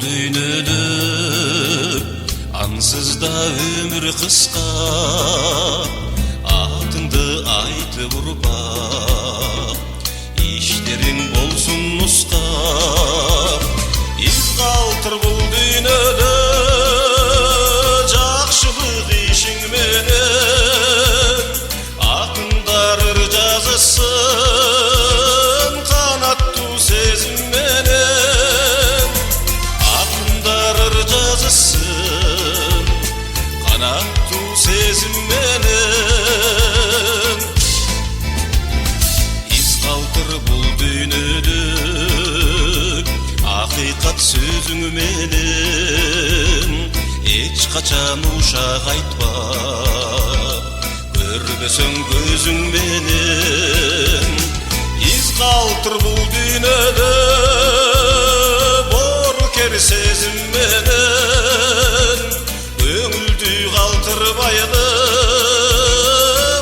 дүйнөдө ансыз да өмүр кыска, атыңды айтып урпак, иштериң болсун нускап. Из калтыр бул дүйнөдө жакшылык ишиң менен, акындар жазсын канаттуу сезим менен, акындар жазсын канаттуу сезим менен. Из калтыр бул дүйнөдө акыйкат сөзүң менен, эч качан ушак айтпа, көрбөсөң көзүң менен. Из калтыр бул дүйнөдө боорукер сезим менен, көңүлдү калтырбайды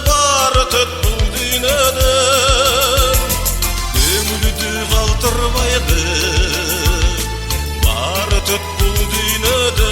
баары төт бул дүйнөдө, көңүлдү калтырбайды баары төт бул дүйнөдө.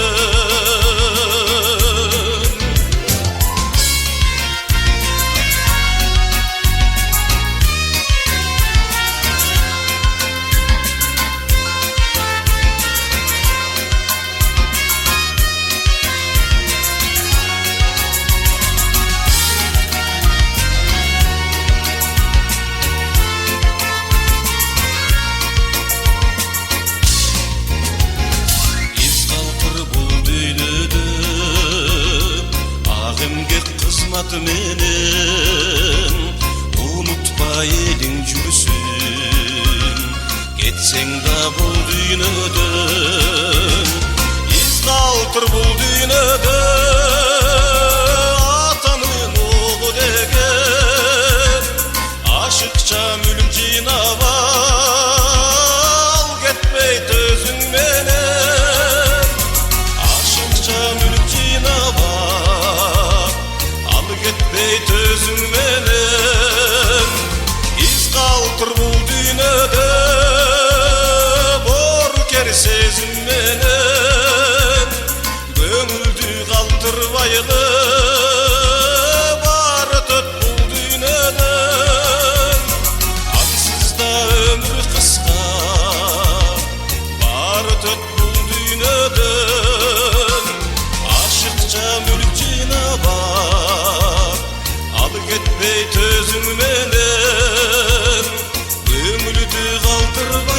Кызмат менен унутпа элиң жүрсүн, кетсең да бул дүйнөдөн. Из калтыр бул дүйнөдө атанын оолу деген, ашыкча мүлк жыйнап ал, кетпей төзүң менен, ашыкча мүлк жыйнап кетпей төзүң менен. Из калтыр бул дүйнөдө боорукер сезим менен, көңүлдү калтырбайды баары төт бул дүйнөдөн. Ансыз да өмүр кыска, баары төт бул дүйнөдөн. Ашыкча мүлк жыйнап кетпей төзүң менен, көңүлдү калтырбайды